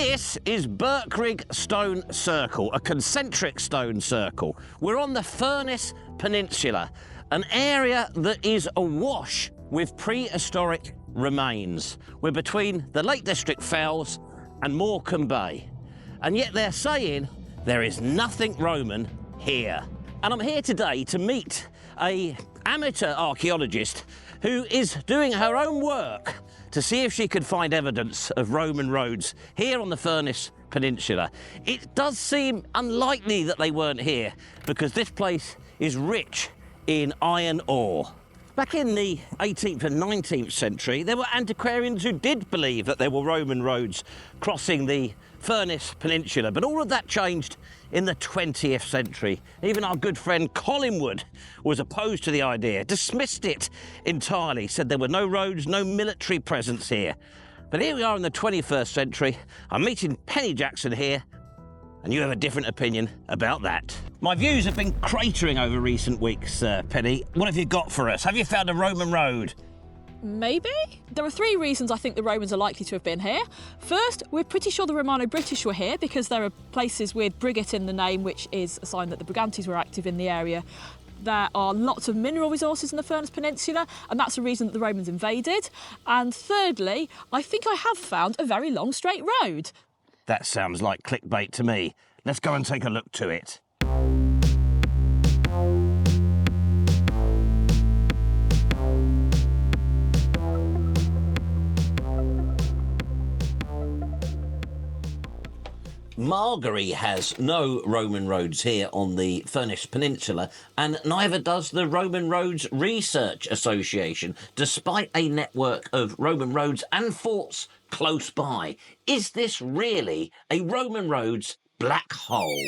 This is Birkrigg Stone Circle, a concentric stone circle. We're on the Furness Peninsula, an area that is awash with prehistoric remains. We're between the Lake District Fells and Morecambe Bay. And yet they're saying there is nothing Roman here. And I'm here today to meet an amateur archaeologist who is doing her own work to see if she could find evidence of Roman roads here on the Furness Peninsula. It does seem unlikely that they weren't here because this place is rich in iron ore. Back in the 18th and 19th century, there were antiquarians who did believe that there were Roman roads crossing the Furness Peninsula, but all of that changed in the 20th century. Even our good friend Collingwood was opposed to the idea, dismissed it entirely, said there were no roads, no military presence here. But here we are in the 21st century. I'm meeting Penny Jackson here, and you have a different opinion about that. My views have been cratering over recent weeks, Penny. What have you got for us? Have you found a Roman road? Maybe. There are three reasons I think the Romans are likely to have been here. First, we're pretty sure the Romano British were here because there are places with Brigate in the name, which is a sign that the Brigantes were active in the area. There are lots of mineral resources in the Furness Peninsula, and that's a reason that the Romans invaded. And thirdly, I think I have found a very long straight road. That sounds like clickbait to me. Let's go and take a look to it. Margery has no Roman roads here on the Furness Peninsula, and neither does the Roman Roads Research Association, despite a network of Roman roads and forts close by. Is this really a Roman roads black hole?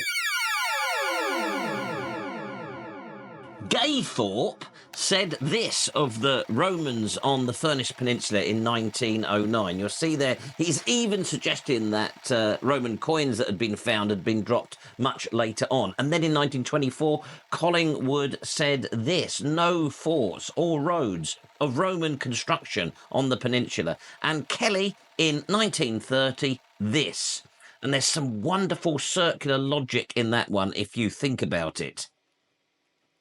Gaythorpe said this of the Romans on the Furness Peninsula in 1909. You'll see there, he's even suggesting that Roman coins that had been found had been dropped much later on. And then in 1924, Collingwood said this: no forts or roads of Roman construction on the peninsula. And Kelly in 1930, this. And there's some wonderful circular logic in that one if you think about it.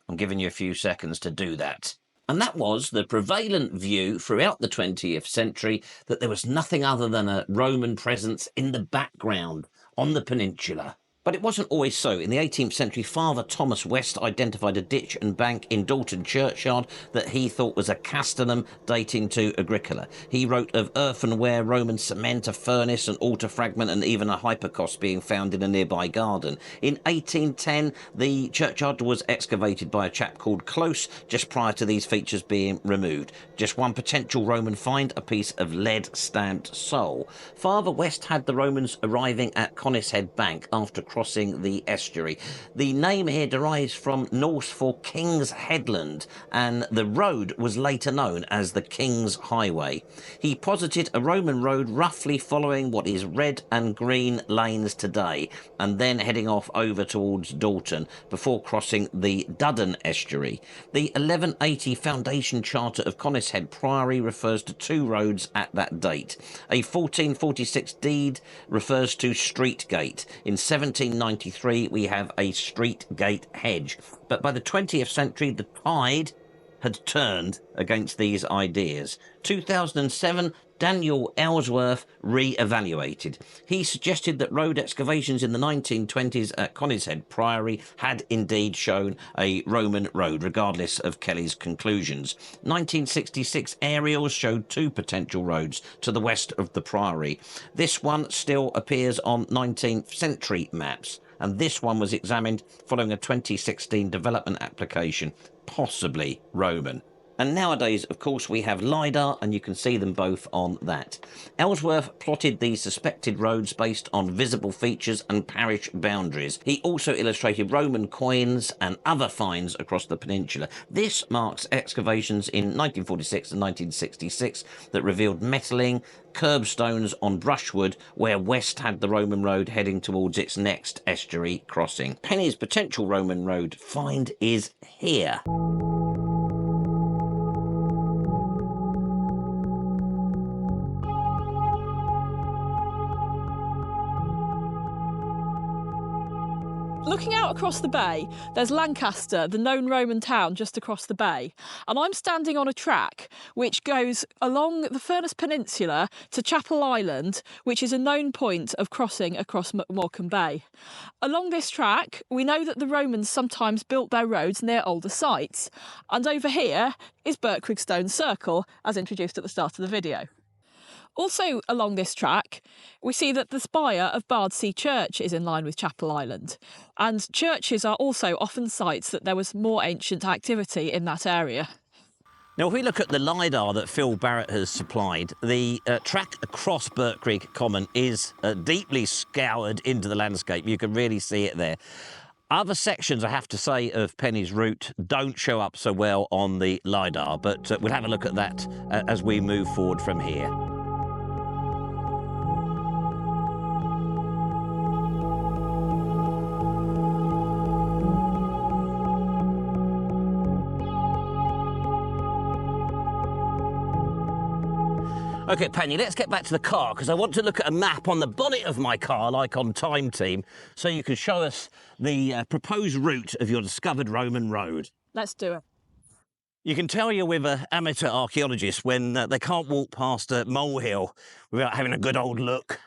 I'm giving you a few seconds to do that. And that was the prevalent view throughout the 20th century, that there was nothing other than a Roman presence in the background on the peninsula. But it wasn't always so. In the 18th century, Father Thomas West identified a ditch and bank in Dalton churchyard that he thought was a castellum dating to Agricola. He wrote of earthenware, Roman cement, a furnace, an altar fragment, and even a hypocaust being found in a nearby garden. In 1810, the churchyard was excavated by a chap called Close, just prior to these features being removed. Just one potential Roman find, a piece of lead-stamped sole. Father West had the Romans arriving at Conishead Bank after crossing the estuary. The name here derives from Norse for King's Headland, and the road was later known as the King's Highway. He posited a Roman road roughly following what is red and green lanes today, and then heading off over towards Dalton before crossing the Duddon estuary. The 1180 foundation charter of Conishead Priory refers to two roads at that date. A 1446 deed refers to Street Gate. In 1793, we have a Street Gate hedge. But by the 20th century, the tide had turned against these ideas. 2007, Daniel Ellsworth re-evaluated. He suggested that road excavations in the 1920s at Conishead Priory had indeed shown a Roman road, regardless of Kelly's conclusions. 1966 aerials showed two potential roads to the west of the Priory. This one still appears on 19th century maps, and this one was examined following a 2016 development application, possibly Roman. And nowadays, of course, we have LiDAR, and you can see them both on that. Ellsworth plotted the suspected roads based on visible features and parish boundaries. He also illustrated Roman coins and other finds across the peninsula. This marks excavations in 1946 and 1966 that revealed metalling, curbstones on brushwood, where West had the Roman road heading towards its next estuary crossing. Penny's potential Roman road find is here. Looking out across the bay, there's Lancaster, the known Roman town just across the bay. And I'm standing on a track which goes along the Furness Peninsula to Chapel Island, which is a known point of crossing across Morecambe Bay. Along this track, we know that the Romans sometimes built their roads near older sites. And over here is Birkrigg Stone Circle, as introduced at the start of the video. Also along this track, we see that the spire of Bardsea Church is in line with Chapel Island, and churches are also often sites that there was more ancient activity in that area. Now, if we look at the LiDAR that Phil Barrett has supplied, the track across Birkrigg Common is deeply scoured into the landscape. You can really see it there. Other sections, I have to say, of Penny's route don't show up so well on the LiDAR, but we'll have a look at that as we move forward from here. OK, Penny, let's get back to the car, because I want to look at a map on the bonnet of my car, like on Time Team, so you can show us the proposed route of your discovered Roman road. Let's do it. You can tell you're with an amateur archaeologist when they can't walk past a molehill without having a good old look.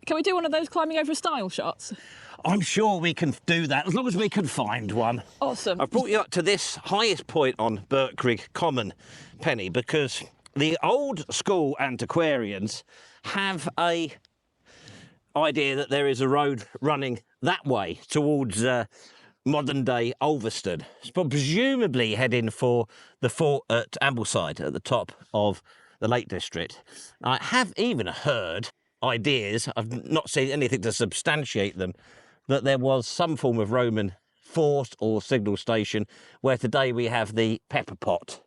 Can we do one of those climbing over style shots? I'm sure we can do that, as long as we can find one. Awesome. I've brought you up to this highest point on Birkrigg Common, Penny, because the old school antiquarians have a idea that there is a road running that way towards modern day Ulverston, but presumably heading for the fort at Ambleside at the top of the Lake District. I have even heard ideas, I've not seen anything to substantiate them, that there was some form of Roman fort or signal station where today we have the pepper pot.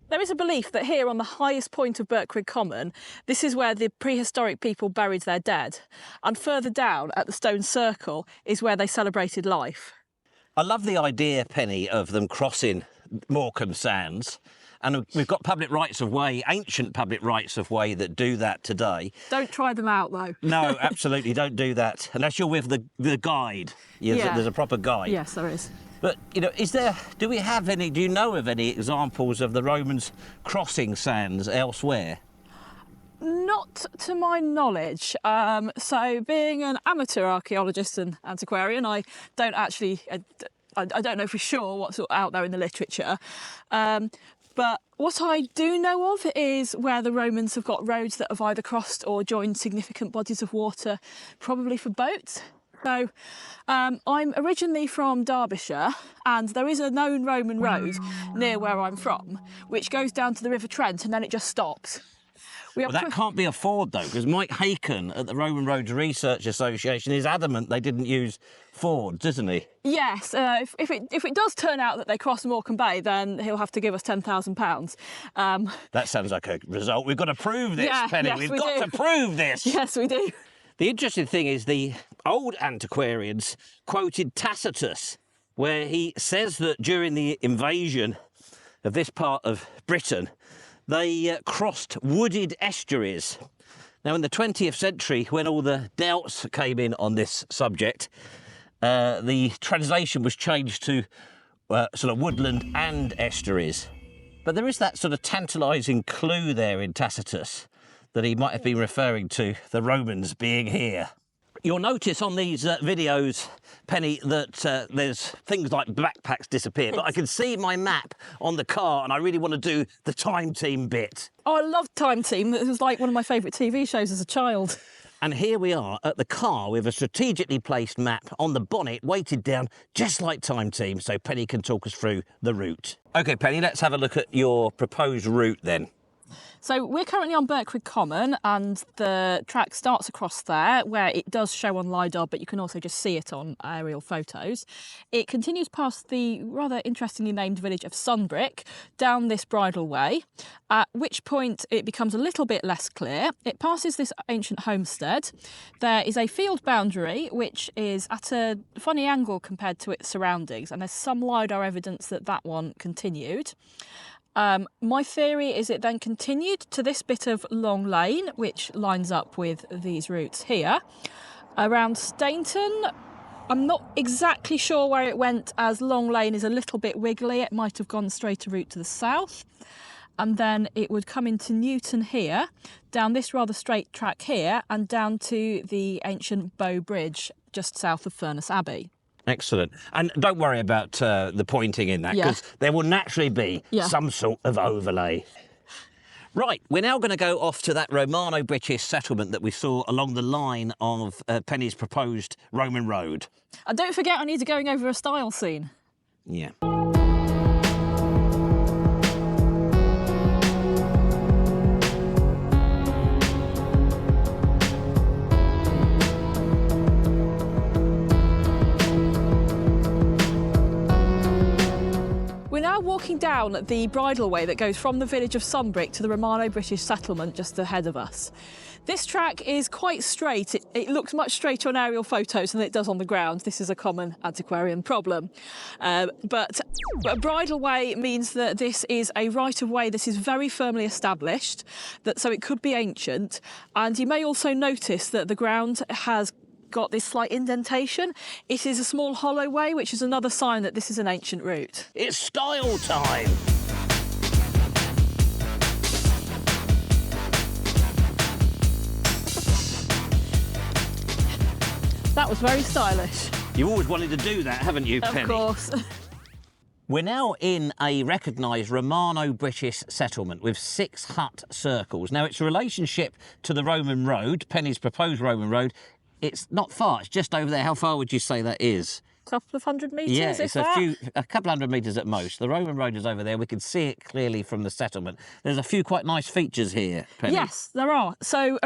There is a belief that here on the highest point of Birkrigg Common, this is where the prehistoric people buried their dead. And further down at the Stone Circle is where they celebrated life. I love the idea, Penny, of them crossing Morecambe Sands. And we've got public rights of way, ancient public rights of way that do that today. Don't try them out, though. No, absolutely, don't do that. Unless you're with the guide. Yeah. There's a proper guide. Yes, there is. But, you know, do you know of any examples of the Romans crossing sands elsewhere? Not to my knowledge. So being an amateur archaeologist and antiquarian, I don't actually, I don't know for sure what's out there in the literature. But what I do know of is where the Romans have got roads that have either crossed or joined significant bodies of water, probably for boats. So I'm originally from Derbyshire, and there is a known Roman road near where I'm from, which goes down to the River Trent and then it just stops. Well, that can't be a ford, though, because Mike Haken at the Roman Roads Research Association is adamant they didn't use fords, isn't he? Yes, if it does turn out that they cross Morecambe Bay, then he'll have to give us £10,000. That sounds like a result. We've got to prove this, Penny. Yes, We've got to prove this. Yes, we do. The interesting thing is the old antiquarians quoted Tacitus, where he says that during the invasion of this part of Britain, they crossed wooded estuaries. Now, in the 20th century, when all the doubts came in on this subject, the translation was changed to sort of woodland and estuaries. But there is that sort of tantalising clue there in Tacitus that he might have been referring to the Romans being here. You'll notice on these videos, Penny, that there's things like backpacks disappear, but I can see my map on the car and I really want to do the Time Team bit. Oh, I love Time Team. It was like one of my favourite TV shows as a child. And here we are at the car with a strategically placed map on the bonnet, weighted down just like Time Team, so Penny can talk us through the route. OK, Penny, let's have a look at your proposed route then. So we're currently on Birkrigg Common and the track starts across there where it does show on LiDAR, but you can also just see it on aerial photos. It continues past the rather interestingly named village of Sunbrick down this bridle way, at which point it becomes a little bit less clear. It passes this ancient homestead. There is a field boundary which is at a funny angle compared to its surroundings, and there's some LiDAR evidence that that one continued. My theory is it then continued to this bit of long lane, which lines up with these routes here. Around Stainton, I'm not exactly sure where it went, as Long Lane is a little bit wiggly. It might have gone a straighter route to the south. And then it would come into Newton here, down this rather straight track here, and down to the ancient Bow Bridge just south of Furness Abbey. Excellent. And don't worry about the pointing in that, because there will naturally be some sort of overlay. Right, we're now going to go off to that Romano British settlement that we saw along the line of Penny's proposed Roman road. And don't forget, I need to going over a style scene. Yeah. We're now walking down the bridleway that goes from the village of Sunbrick to the Romano British settlement just ahead of us. This track is quite straight. It looks much straighter on aerial photos than it does on the ground. This is a common antiquarian problem. But a bridleway means that this is a right-of-way that is very firmly established, so it could be ancient. And you may also notice that the ground has got this slight indentation. It is a small hollow way, which is another sign that this is an ancient route. It's style time! That was very stylish. You've always wanted to do that, haven't you, Penny? Of course. We're now in a recognised Romano British settlement with 6 hut circles. Now, its relationship to the Roman road, Penny's proposed Roman road, it's not far. It's just over there. How far would you say that is? A couple of 100 metres, yeah, it's a couple hundred metres at most. The Roman road is over there. We can see it clearly from the settlement. There's a few quite nice features here, Penny. Yes, there are. So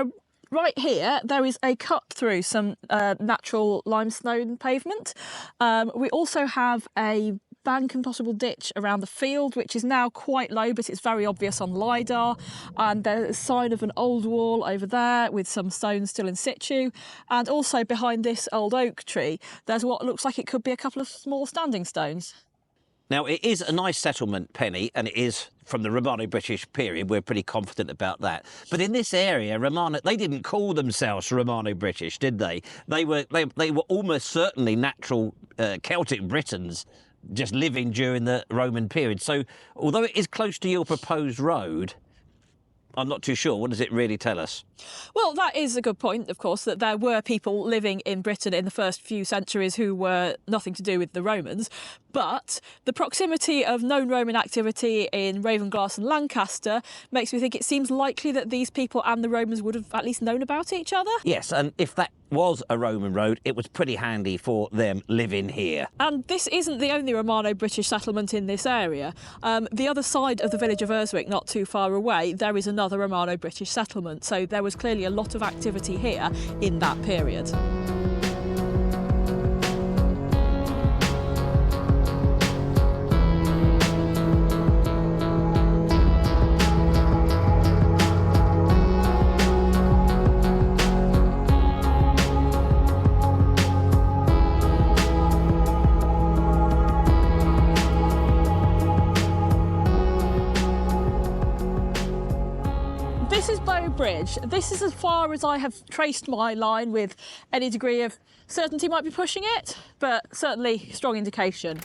right here, there is a cut through some natural limestone pavement. We also have a bank and possible ditch around the field, which is now quite low, but it's very obvious on LiDAR. And there's a sign of an old wall over there with some stones still in situ. And also behind this old oak tree, there's what looks like it could be a couple of small standing stones. Now, it is a nice settlement, Penny, and it is from the Romano British period. We're pretty confident about that. But in this area, they didn't call themselves Romano British, did they? They were almost certainly natural Celtic Britons, just living during the Roman period. So, although it is close to your proposed road, I'm not too sure. What does it really tell us? Well, that is a good point, of course, that there were people living in Britain in the first few centuries who were nothing to do with the Romans. But the proximity of known Roman activity in Ravenglass and Lancaster makes me think it seems likely that these people and the Romans would have at least known about each other. Yes, and if that was a Roman road, it was pretty handy for them living here. And this isn't the only Romano British settlement in this area. The other side of the village of Urswick, not too far away, there is another Romano British settlement. So there was clearly a lot of activity here in that period. This is Bow Bridge. This is as far as I have traced my line with any degree of certainty. Might be pushing it, but certainly strong indication.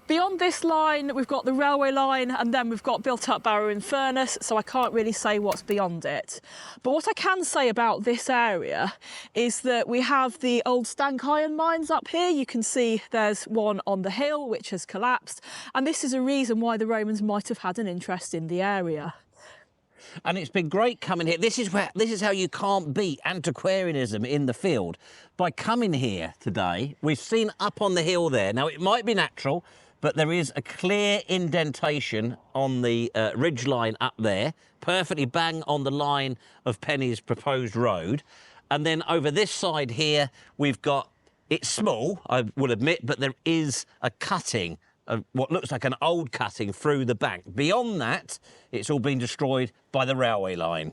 Beyond this line, we've got the railway line, and then we've got built-up Barrow and Furness, so I can't really say what's beyond it. But what I can say about this area is that we have the old Stank iron mines up here. You can see there's one on the hill, which has collapsed, and this is a reason why the Romans might have had an interest in the area. And it's been great coming here. This is how you can't beat antiquarianism in the field. By coming here today, we've seen up on the hill there. Now, it might be natural, but there is a clear indentation on the ridge line up there, perfectly bang on the line of Penny's proposed road. And then over this side here, we've got, it's small, I will admit, but there is a cutting, what looks like an old cutting through the bank. Beyond that, it's all been destroyed by the railway line.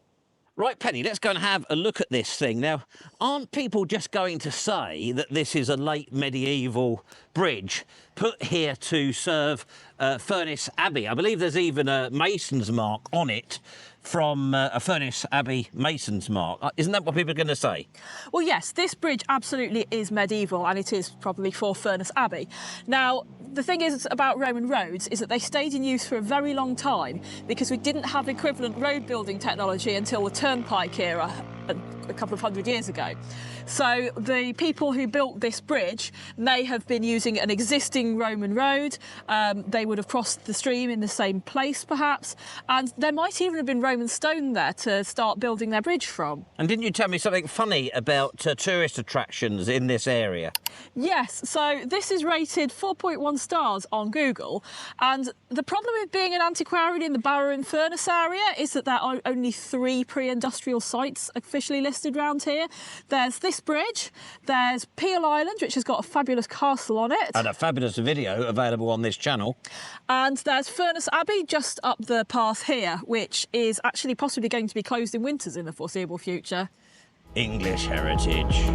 Right, Penny, let's go and have a look at this thing. Now, aren't people just going to say that this is a late medieval bridge put here to serve Furness Abbey? I believe there's even a mason's mark on it from a Furness Abbey mason's mark. Isn't that what people are going to say? Well, yes, this bridge absolutely is medieval, and it is probably for Furness Abbey. Now, the thing is about Roman roads is that they stayed in use for a very long time because we didn't have equivalent road building technology until the turnpike era a couple of hundred years ago. So the people who built this bridge may have been using an existing Roman road. They would have crossed the stream in the same place, perhaps, and there might even have been Roman stone there to start building their bridge from. And didn't you tell me something funny about tourist attractions in this area? Yes, so this is rated 4.1 stars on Google, and the problem with being an antiquarian in the Barrow and Furness area is that there are only 3 pre-industrial sites officially listed around here. There's this bridge, there's Peel Island, which has got a fabulous castle on it. And a fabulous video available on this channel. And there's Furness Abbey just up the path here, which is actually possibly going to be closed in winters in the foreseeable future. English heritage.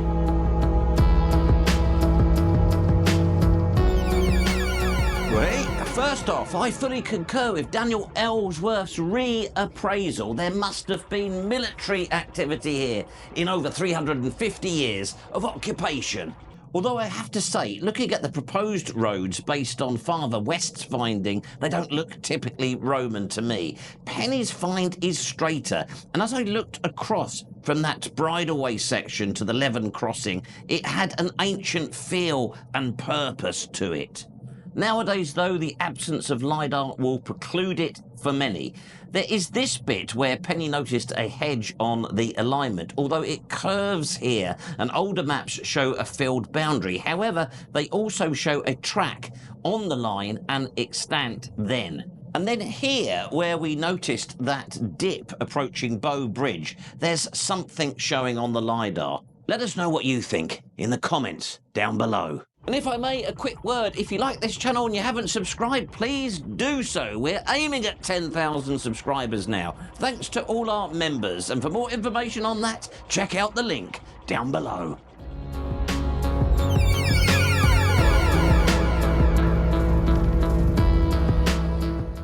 First off, I fully concur with Daniel Ellsworth's reappraisal. There must have been military activity here in over 350 years of occupation. Although I have to say, looking at the proposed roads based on Father West's finding, they don't look typically Roman to me. Penny's find is straighter, and as I looked across from that bridleway section to the Leven crossing, it had an ancient feel and purpose to it. Nowadays, though, the absence of LiDAR will preclude it for many. There is this bit where Penny noticed a hedge on the alignment, although it curves here, and older maps show a filled boundary. However, they also show a track on the line and extant then. And then here, where we noticed that dip approaching Bow Bridge, there's something showing on the LiDAR. Let us know what you think in the comments down below. And if I may, a quick word, if you like this channel and you haven't subscribed, please do so. We're aiming at 10,000 subscribers now. Thanks to all our members. And for more information on that, check out the link down below.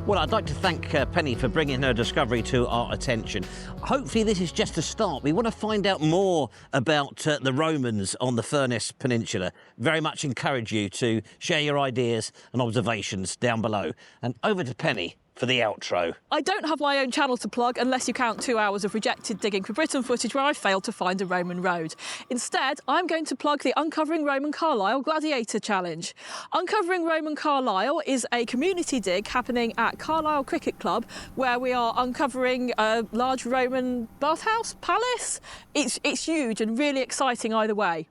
Well, I'd like to thank Penny for bringing her discovery to our attention. Hopefully this is just a start. We want to find out more about the Romans on the Furness Peninsula. Very much encourage you to share your ideas and observations down below. And over to Penny for the outro. I don't have my own channel to plug unless you count 2 hours of rejected Digging for Britain footage where I failed to find a Roman road. Instead, I'm going to plug the Uncovering Roman Carlisle Gladiator Challenge. Uncovering Roman Carlisle is a community dig happening at Carlisle Cricket Club where we are uncovering a large Roman bathhouse, palace. It's huge and really exciting either way.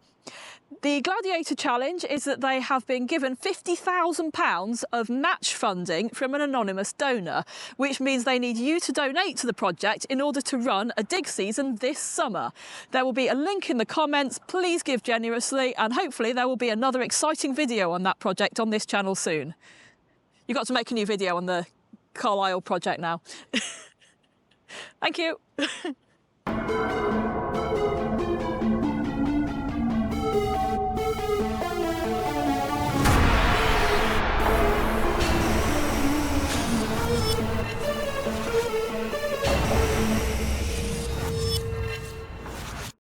The Gladiator Challenge is that they have been given £50,000 of match funding from an anonymous donor, which means they need you to donate to the project in order to run a dig season this summer. There will be a link in the comments. Please give generously, and hopefully there will be another exciting video on that project on this channel soon. You've got to make a new video on the Carlisle project now. Thank you.